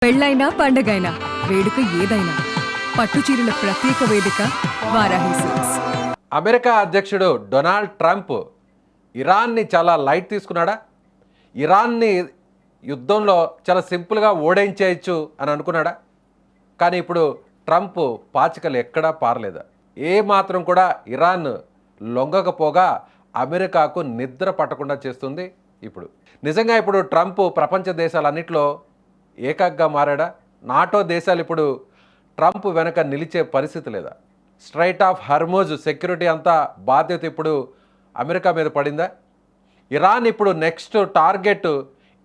పెళ్ళైనా పండగైనా వేడుక ఏదైనా పట్టుచీరల ప్రత్యేక వేదిక వారాహి సిల్క్స్. అమెరికా అధ్యక్షుడు డొనాల్డ్ ట్రంప్ ఇరాన్ని చాలా లైట్ తీసుకున్నాడా? ఇరాన్ని యుద్ధంలో చాలా సింపుల్గా ఓడించేయచ్చు అని అనుకున్నాడా? కానీ ఇప్పుడు ట్రంప్ పాచికలు ఎక్కడా పారలేదా? ఏ మాత్రం కూడా ఇరాన్ లొంగకపోగా అమెరికాకు నిద్ర పట్టకుండా చేస్తుంది. ఇప్పుడు నిజంగా ఇప్పుడు ట్రంప్ ప్రపంచ దేశాలన్నింటిలో ఏకాగ్గా మారాడా? నాటో దేశాలు ఇప్పుడు ట్రంప్ వెనక నిలిచే పరిస్థితి లేదా? స్ట్రైట్ ఆఫ్ హర్మోజ్ సెక్యూరిటీ అంతా బాధ్యత ఇప్పుడు అమెరికా మీద పడిందా? ఇరాన్ ఇప్పుడు నెక్స్ట్ టార్గెట్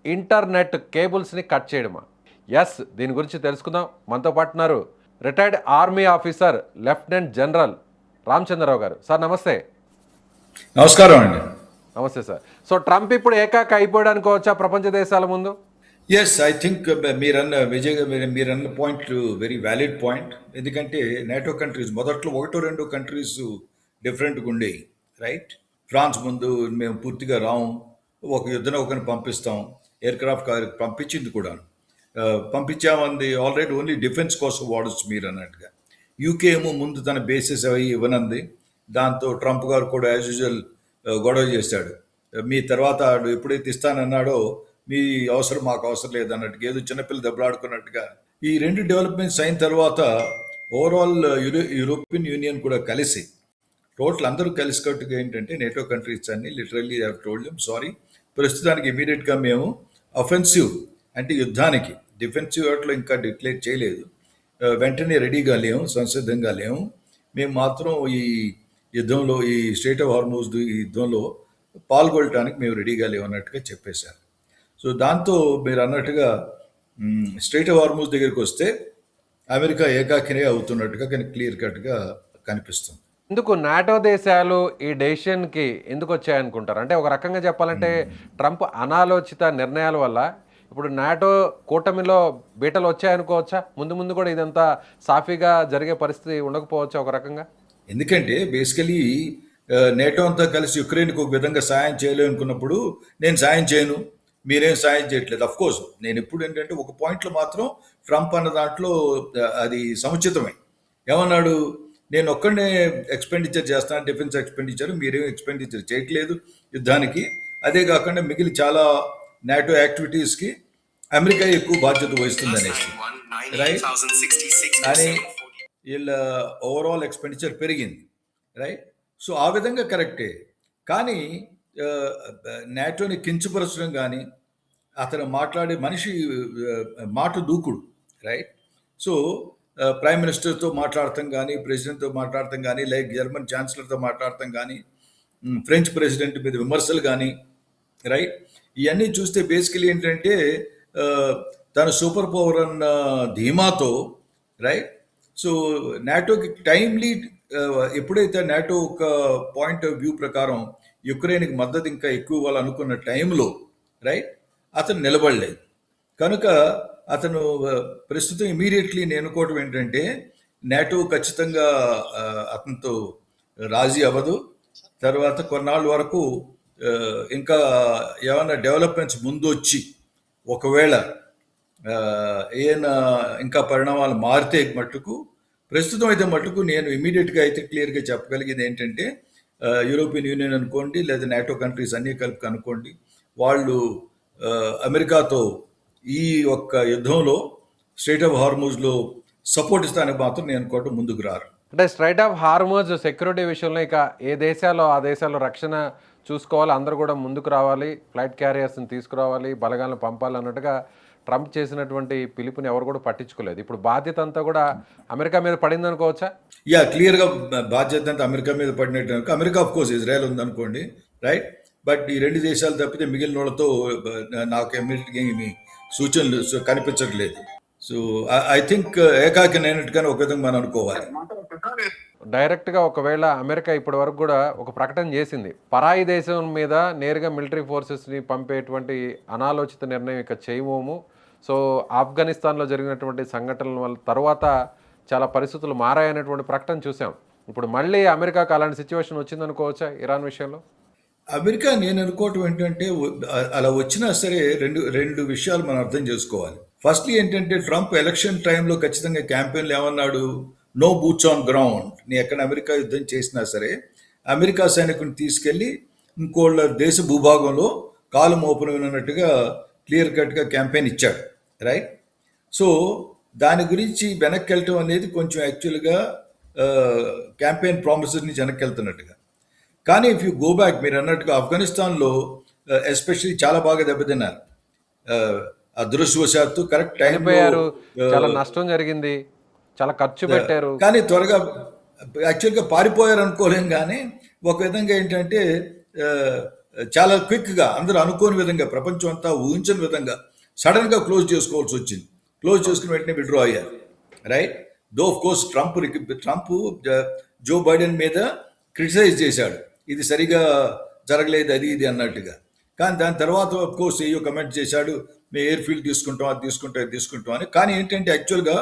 ఇంటర్నెట్ కేబుల్స్ని కట్ చేయడమా? ఎస్, దీని గురించి తెలుసుకుందాం. మనతో పాటు ఉన్నారు retired army officer lieutenant general Ramachandra Rao గారు. సార్ నమస్తే. నమస్కారం అండి. నమస్తే సార్. సో ట్రంప్ ఇప్పుడు ఏకాక అయిపోయాడు అనుకోవచ్చా ప్రపంచ దేశాల ముందు? ఎస్, ఐ థింక్ మీరన్న పాయింట్ వెరీ వ్యాలిడ్ పాయింట్. ఎందుకంటే నాటో కంట్రీస్ మొదట్లో ఒకటో రెండు కంట్రీస్ డిఫరెంట్గా ఉండేవి, రైట్? ఫ్రాన్స్ ముందు మేము పూర్తిగా రాము, ఒక యుద్ధ నౌకను పంపిస్తాం, ఎయిర్ క్రాఫ్ట్ పంపించింది కూడా, పంపించామంది ఆల్రెడీ ఓన్లీ డిఫెన్స్ కోసం వాడచ్చు మీరు అన్నట్టుగా. యూకే ఏమో ముందు తన బేసెస్ అవి ఇవ్వనంది. దాంతో ట్రంప్ గారు కూడా యాజ్ యూజువల్ గొడవ చేశాడు. మీ తర్వాత ఎప్పుడైతే ఇస్తానన్నాడో మీ అవసరం మాకు అవసరం లేదన్నట్టుగా, ఏదో చిన్నపిల్లలు దెబ్బలాడుకున్నట్టుగా ఈ రెండు డెవలప్మెంట్స్ అయిన తర్వాత ఓవరాల్ యూరోపియన్ యూనియన్ కూడా కలిసి టోటల్ అందరూ కలిసికట్టుగా ఏంటంటే నేటో కంట్రీస్ అన్ని లిటరల్లీ టోల్డ్ సారీ, ప్రస్తుతానికి ఇమీడియట్గా మేము అఫెన్సివ్ అంటే యుద్ధానికి, డిఫెన్సివ్ వాటిలో ఇంకా డిక్లేర్ చేయలేదు, వెంటనే రెడీగా లేము, సంసిద్ధంగా లేము, మేము మాత్రం ఈ యుద్ధంలో ఈ స్ట్రెయిట్ ఆఫ్ హార్మోజ్ ఈ యుద్ధంలో పాల్గొనడానికి మేము రెడీగా లేవు అన్నట్టుగా చెప్పేశారు. సో దాంతో మీరు అన్నట్టుగా స్ట్రెయిట్ ఆఫ్ హార్మోజ్ దగ్గరికి వస్తే అమెరికా ఏకాకినే అవుతున్నట్టుగా కానీ క్లియర్ కట్గా కనిపిస్తుంది. ఎందుకు నాటో దేశాలు ఈ డెసిషన్కి ఎందుకు వచ్చాయనుకుంటారు? అంటే ఒక రకంగా చెప్పాలంటే ట్రంప్ అనాలోచిత నిర్ణయాల వల్ల ఇప్పుడు నాటో కూటమిలో బీటలు వచ్చాయనుకోవచ్చా? ముందు ముందు కూడా ఇదంతా సాఫీగా జరిగే పరిస్థితి ఉండకపోవచ్చా ఒక రకంగా? ఎందుకంటే బేసికలీ నేటో అంతా కలిసి యుక్రెయిన్కి ఒక విధంగా సాయం చేయలేము అనుకున్నప్పుడు నేను సాయం చేయను, మీరేం సాయం చేయట్లేదు. అఫ్ కోర్స్ నేను ఎప్పుడు ఏంటంటే ఒక పాయింట్లో మాత్రం ట్రంప్ అన్న దాంట్లో అది సముచితమే. ఏమన్నాడు, నేను ఒక్కడనే ఎక్స్పెండిచర్ చేస్తాను డిఫెన్స్ ఎక్స్పెండిచర్, మీరేం ఎక్స్పెండిచర్ చేయట్లేదు యుద్ధానికి, అదే కాకుండా మిగిలిన చాలా నాటో యాక్టివిటీస్కి అమెరికా ఎక్కువ బాధ్యత వహిస్తుంది అనేసి, రైట్? అని వీళ్ళ ఓవరాల్ ఎక్స్పెండిచర్ పెరిగింది, రైట్? సో ఆ విధంగా కరెక్టే. కానీ నాటోని కించపరచడం కానీ, అతను మాట్లాడే మనిషి మాట దూకుడు, రైట్? సో ప్రైమ్ మినిస్టర్తో మాట్లాడటం కానీ, ప్రెసిడెంట్తో మాట్లాడటం కానీ, లైక్ జర్మన్ ఛాన్సలర్తో మాట్లాడటం కానీ, ఫ్రెంచ్ ప్రెసిడెంట్ మీద విమర్శలు కానీ, రైట్? ఇవన్నీ చూస్తే బేసికలీ ఏంటంటే తన సూపర్ పవర్ అన్న ధీమాతో, రైట్? సో నాటోకి టైమ్లీ ఎప్పుడైతే నాటో ఒక పాయింట్ ఆఫ్ వ్యూ ప్రకారం యుక్రెయిన్కి మద్దతు ఇంకా ఎక్కువ ఇవ్వాలనుకున్న టైంలో, రైట్, అతను నిలబడలేదు. కనుక అతను ప్రస్తుతం ఇమీడియట్లీ నేను అనుకోవటం ఏంటంటే నాటో ఖచ్చితంగా అతనితో రాజీ అవ్వదు. తర్వాత కొన్నాళ్ళ వరకు ఇంకా ఏమైనా డెవలప్మెంట్స్ ముందు వచ్చి ఒకవేళ ఏమైనా ఇంకా పరిణామాలు మారితే మట్టుకు, ప్రస్తుతం అయితే మట్టుకు నేను ఇమీడియట్గా అయితే క్లియర్గా చెప్పగలిగేది ఏంటంటే యూరోపియన్ యూనియన్ అనుకోండి, లేదా నాటో కంట్రీస్ అన్నీ కలిపి అనుకోండి, వాళ్ళు అమెరికాతో ఈ ఒక్క యుద్ధంలో స్ట్రెయిట్ ఆఫ్ హార్మోజ్లో సపోర్ట్ ఇస్తానికి మాత్రం నేను అనుకోవటం ముందుకు రారు. అంటే స్ట్రైట్ ఆఫ్ హార్మోజ్ సెక్యూరిటీ విషయంలో ఇక ఏ దేశాల్లో ఆ దేశాల్లో రక్షణ చూసుకోవాలి, అందరూ కూడా ముందుకు రావాలి, ఫ్లైట్ క్యారియర్స్ని తీసుకురావాలి, బలగాలను పంపాలి అన్నట్టుగా ట్రంప్ చేసినటువంటి పిలుపుని ఎవరు కూడా పట్టించుకోలేదు. ఇప్పుడు బాధ్యత అంతా కూడా అమెరికా మీద పడింది అనుకోవచ్చా? యా, క్లియర్గా బాధ్యత అంతా అమెరికా మీద పడినట్టు. అమెరికా ఆఫ్ కోర్స్ ఇజ్రాయెల్ ఉందనుకోండి, రైట్? బట్ ఈ రెండు దేశాలు తప్పితే మిగిలిన వాళ్ళతో నాకు ఎమ్మెల్యేగా ఏమి సూచనలు కనిపించట్లేదు. సో ఐ థింక్ ఏకాకి అయినట్టుగానే ఒక విధంగా మనం అనుకోవాలి. డైరెక్ట్గా ఒకవేళ అమెరికా ఇప్పటి వరకు కూడా ఒక ప్రకటన చేసింది, పరాయి దేశం మీద నేరుగా మిలిటరీ ఫోర్సెస్ని పంపేటువంటి అనాలోచిత నిర్ణయం ఇక చేయమోము. సో ఆఫ్ఘనిస్తాన్లో జరిగినటువంటి సంఘటనల వల్ల తర్వాత చాలా పరిస్థితులు మారాయనేటువంటి ప్రకటన చూసాం. ఇప్పుడు మళ్ళీ అమెరికాకు అలాంటి సిచ్యువేషన్ వచ్చిందనుకోవచ్చా ఇరాన్ విషయంలో? అమెరికా నేను అనుకోవటం ఏంటంటే అలా వచ్చినా సరే రెండు విషయాలు మనం అర్థం చేసుకోవాలి. ఫస్ట్లీ ఏంటంటే ట్రంప్ ఎలక్షన్ టైంలో ఖచ్చితంగా క్యాంపెయిన్లు ఏమన్నాడు, నో బూట్స్ ఆన్ గ్రౌండ్, నీ ఎక్కడ అమెరికా యుద్ధం చేసినా సరే అమెరికా సైనికుని తీసుకెళ్ళి ఇంకోళ్ళ దేశ భూభాగంలో కాలు మోపనున్నట్టుగా క్లియర్ కట్గా క్యాంపెయిన్ ఇచ్చాడు, రైట్? సో దాని గురించి వెనక్కి వెళ్ళటం అనేది కొంచెం యాక్చువల్గా క్యాంపెయిన్ ప్రామిసెస్ నుంచి వెనక్కి వెళ్తున్నట్టుగా. కానీ ఇఫ్ యూ గో బ్యాక్, మీరు అన్నట్టుగా ఆఫ్ఘనిస్తాన్లో ఎస్పెషల్లీ చాలా బాగా దెబ్బతిన్నారు. అదృష్టవశాత్తు కరెక్ట్ చనిపోయారు, టైంలో. చాలా నష్టం జరిగింది, చాలా ఖర్చు పెట్టారు. కానీ త్వరగా యాక్చువల్గా పారిపోయారు అనుకోలేం, కానీ ఒక విధంగా ఏంటంటే చాలా క్విక్గా అందరూ అనుకోని విధంగా, ప్రపంచం అంతా ఊహించని విధంగా సడన్గా క్లోజ్ చేసుకోవాల్సి వచ్చింది. క్లోజ్ చేసుకుని వెంటనే విడ్రా అయ్యారు, right? Though of course Trump Joe Biden మీద క్రిటిసైజ్ చేశాడు, ఇది సరిగా జరగలేదు అది ఇది అన్నట్టుగా. కానీ దాని తర్వాత ఆఫ్ కోర్స్ ఏయో కమెంట్ చేశాడు, మేము ఎయిర్ ఫీల్డ్ తీసుకుంటాం, అది తీసుకుంటాం, ఇది తీసుకుంటాం అని. కానీ ఏంటంటే యాక్చువల్గా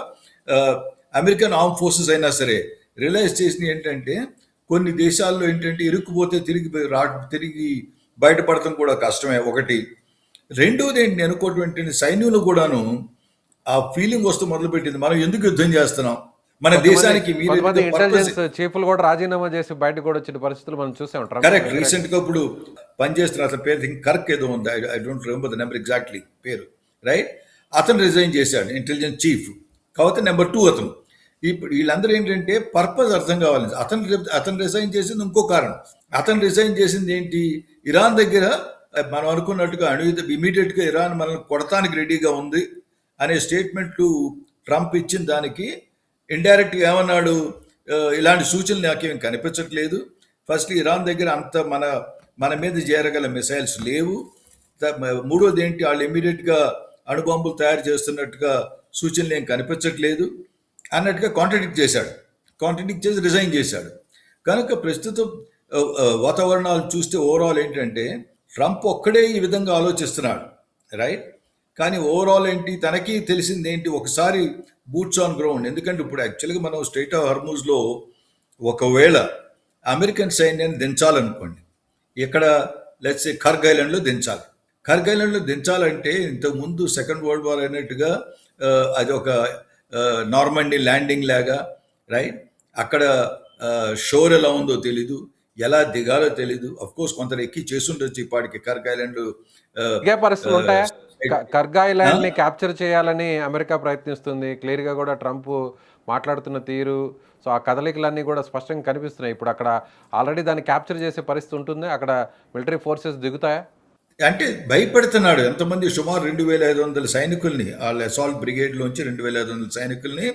అమెరికన్ ఆర్మ్ ఫోర్సెస్ అయినా సరే రియలైజ్ చేసినవి ఏంటంటే, కొన్ని దేశాల్లో ఏంటంటే ఇరుక్కుపోతే తిరిగి బయటపడటం కూడా కష్టమే, ఒకటి. రెండోది ఏంటి నేను అనుకోవటం ఏంటంటే, సైన్యులు కూడాను ఆ ఫీలింగ్ వస్తూ మొదలుపెట్టింది, మనం ఎందుకు యుద్ధం చేస్తున్నాం, మన దేశానికి ఇంటెలిజెన్స్ చీఫ్లు కూడా రాజీనామా చేసి బయటకు కూడా వచ్చిన పరిస్థితులు మనం చూసాం. కరెక్ట్. రీసెంట్ గా ఇప్పుడు పనిచేస్తున్న అతని పేరు కర్క్ ఏదో ఉంది, I don't remember the number exactly పేరు, రైట్? అతను రిజైన్ చేశాడు, ఇంటెలిజెన్స్ చీఫ్. కాబట్టి నెంబర్ 2 అతను. ఇప్పుడు వీళ్ళందరూ ఏంటంటే పర్పస్ అర్థం కావాలి. అతను రిజైన్ చేసింది ఇంకో కారణం. అతను రిజైన్ చేసింది ఏంటి, ఇరాన్ దగ్గర మనం అనుకున్నట్టుగా ఇమీడియట్గా ఇరాన్ మనల్ని కొడతానికి రెడీగా ఉంది అనే స్టేట్మెంట్లు ట్రంప్ ఇచ్చిన దానికి ఇండైరెక్ట్గా ఏమన్నాడు, ఇలాంటి సూచనలు నాకేం కనిపించట్లేదు. ఫస్ట్ ఇరాన్ దగ్గర అంత మన మీద చేరగల మిసైల్స్ లేవు. మూడోది ఏంటి, వాళ్ళు ఇమీడియట్గా అణుబాంబులు తయారు చేస్తున్నట్టుగా సూచనలు ఏం కనిపించట్లేదు అన్నట్టుగా కాంట్రడిక్ట్ చేసి రిజైన్ చేశాడు. కనుక ప్రస్తుతం వాతావరణాలు చూస్తే ఓవరాల్ ఏంటంటే ట్రంప్ ఒక్కడే ఈ విధంగా ఆలోచిస్తున్నాడు, రైట్? కానీ ఓవరాల్ ఏంటి, తనకి తెలిసింది ఏంటి, ఒకసారి బూట్స్ ఆన్ గ్రౌండ్. ఎందుకంటే ఇప్పుడు యాక్చువల్గా మనం స్ట్రైట్ ఆఫ్ హార్మూజ్లో ఒకవేళ అమెరికన్ సైన్యాన్ని దించాలనుకోండి, ఇక్కడ లెట్స్ సే కర్గ్ ఐలాండ్లో దించాలి. కర్గ్ ఐలాండ్లో దించాలంటే ఇంతకుముందు సెకండ్ వరల్డ్ వార్ అయినట్టుగా అది ఒక నార్మండీ ల్యాండింగ్ లాగా, రైట్? అక్కడ షోర్ ఎలా ఉందో తెలీదు, ఎలా దిగాలో తెలీదు. అఫ్ కోర్స్ కొంత ఎక్కి చేసుండొచ్చు ఇప్పటికి కర్గ్ ఐలాండ్. పరిస్థితులు ఉంటాయా? కర్గ్ ఐలాండ్ ని క్యాప్చర్ చేయాలని అమెరికా ప్రయత్నిస్తుంది. క్లియర్ గా కూడా ట్రంప్ మాట్లాడుతున్న తీరు, సో ఆ కదలికలన్నీ కూడా స్పష్టంగా కనిపిస్తున్నాయి. ఇప్పుడు అక్కడ ఆల్రెడీ దాన్ని క్యాప్చర్ చేసే పరిస్థితి ఉంటుంది, అక్కడ మిలిటరీ ఫోర్సెస్ దిగుతాయా? అంటే భయపెడుతున్నాడు. ఎంతమంది సుమారు 2500 సైనికుల్ని, వాళ్ళ అసాల్ట్ బ్రిగేడ్లోంచి 2500 సైనికుల్ని,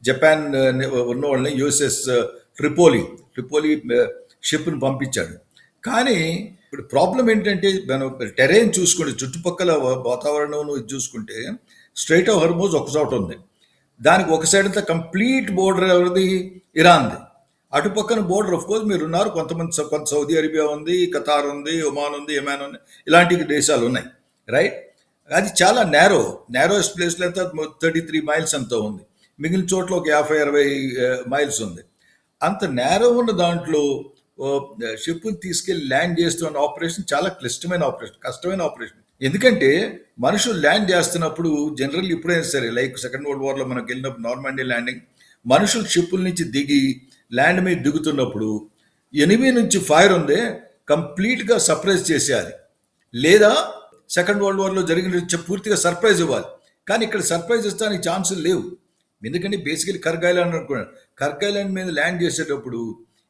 జపాన్ ఉన్న వాళ్ళని యుఎస్ఎస్ ట్రిపోలి షిప్ని పంపించాడు. కానీ ఇప్పుడు ప్రాబ్లం ఏంటంటే, మనం టెరైన్ చూసుకుంటే, చుట్టుపక్కల వాతావరణం చూసుకుంటే స్ట్రైట్ ఆఫ్ హార్మూజ్ ఒక చోట ఉంది, దానికి ఒక సైడ్ అంతా కంప్లీట్ బోర్డర్ ఎవరిది, ఇరాన్ది. అటుపక్కన బోర్డర్ ఆఫ్ కోర్స్ మీరు ఉన్నారు, కొంత సౌదీ అరేబియా ఉంది, ఖతార్ ఉంది, ఒమాన్ ఉంది, యెమెన్ ఉంది, ఇలాంటి దేశాలు ఉన్నాయి, రైట్? అది చాలా నేరోయెస్ట్ ప్లేస్లో అయితే 33 మైల్స్ అంతా ఉంది, మిగిలిన చోట్ల ఒక 50-60 మైల్స్ ఉంది. అంత నేరో ఉన్న దాంట్లో షిప్ని తీసుకెళ్లి ల్యాండ్ చేస్తున్న ఆపరేషన్ చాలా కష్టమైన ఆపరేషన్. ఎందుకంటే మనుషులు ల్యాండ్ చేస్తున్నప్పుడు జనరల్ ఎప్పుడైనా సరే, లైక్ సెకండ్ వరల్డ్ వార్లో మనకు వెళ్ళినప్పుడు నార్మండీ ల్యాండింగ్, మనుషులు షిప్పుల నుంచి దిగి ల్యాండ్ మీద దిగుతున్నప్పుడు ఎనిమి నుంచి ఫైర్ ఉందే కంప్లీట్గా సర్ప్రైజ్ చేసేయాలి, లేదా సెకండ్ వరల్డ్ వార్లో జరిగిన పూర్తిగా సర్ప్రైజ్ ఇవ్వాలి. కానీ ఇక్కడ సర్ప్రైజ్ ఇస్తానికి ఛాన్సులు లేవు. ఎందుకంటే బేసికలీ కర్గ్ ఐలాండ్ అనుకున్నాడు, కర్గ్ ఐలాండ్ మీద ల్యాండ్ చేసేటప్పుడు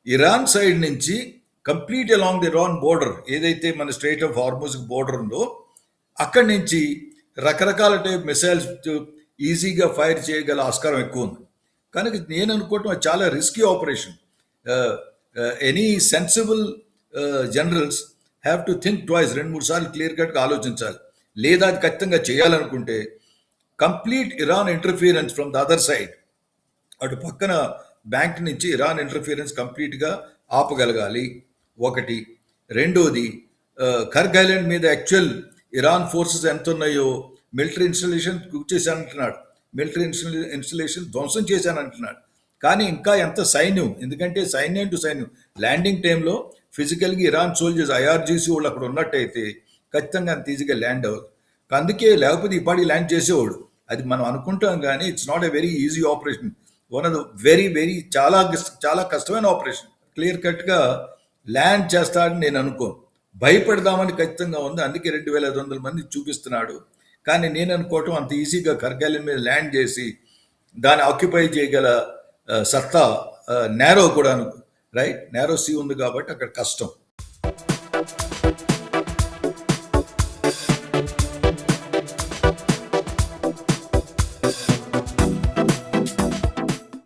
ఇరాన్ సైడ్ నుంచి complete along the Iran border, ఏదైతే మన స్ట్రైట్ ఆఫ్ హార్మూజ్ బోర్డర్ ఉందో, అక్కడి నుంచి రకరకాల టైప్ మిసైల్స్ ఈజీగా ఫైర్ చేయగల ఆస్కారం ఎక్కువ ఉంది. కనుక నేను అనుకోవటం అది చాలా risky operation. Any sensible generals have to think twice, 2-3 సార్లు క్లియర్ కట్గా ఆలోచించాలి. లేదా అది ఖచ్చితంగా చేయాలనుకుంటే complete Iran interference from the other side, అటు పక్కన బ్యాంక్ నుంచి ఇరాన్ ఇంటర్ఫియరెన్స్ కంప్లీట్గా ఆపగలగాలి, ఒకటి. రెండోది, కర్గ్ ఐలాండ్ మీద యాక్చువల్ ఇరాన్ ఫోర్సెస్ ఎంత ఉన్నాయో మిలిటరీ ఇన్స్టలేషన్ చేశానంటున్నాడు, మిలిటరీ ఇన్స్టలేషన్ ధ్వంసం చేశానంటున్నాడు. కానీ ఇంకా ఎంత సైన్యం, ఎందుకంటే సైన్యం టు సైన్యం ల్యాండింగ్ టైంలో ఫిజికల్గా ఇరాన్ సోల్జర్స్ ఐఆర్జీసీ వాళ్ళు అక్కడ ఉన్నట్టయితే ఖచ్చితంగా అంత ఈజీగా ల్యాండ్ అవ్వదు. అందుకే లేకపోతే ఇప్పటికి ల్యాండ్ చేసేవాడు. అది మనం అనుకుంటాం కానీ it's not a very easy operation. One of the very చాలా చాలా కష్టమైన ఆపరేషన్. క్లియర్ కట్గా ల్యాండ్ చేస్తాడని నేను అనుకోను. భయపడదామని ఖచ్చితంగా ఉంది, అందుకే 2,500 మంది చూపిస్తున్నాడు. కానీ నేను అనుకోవటం అంత ఈజీగా కర్గాలిన్ మీద ల్యాండ్ చేసి దాన్ని ఆక్యుపై చేయగల సత్తా నేరో కూడా రైట్, నేరో సీ ఉంది కాబట్టి అక్కడ కష్టం.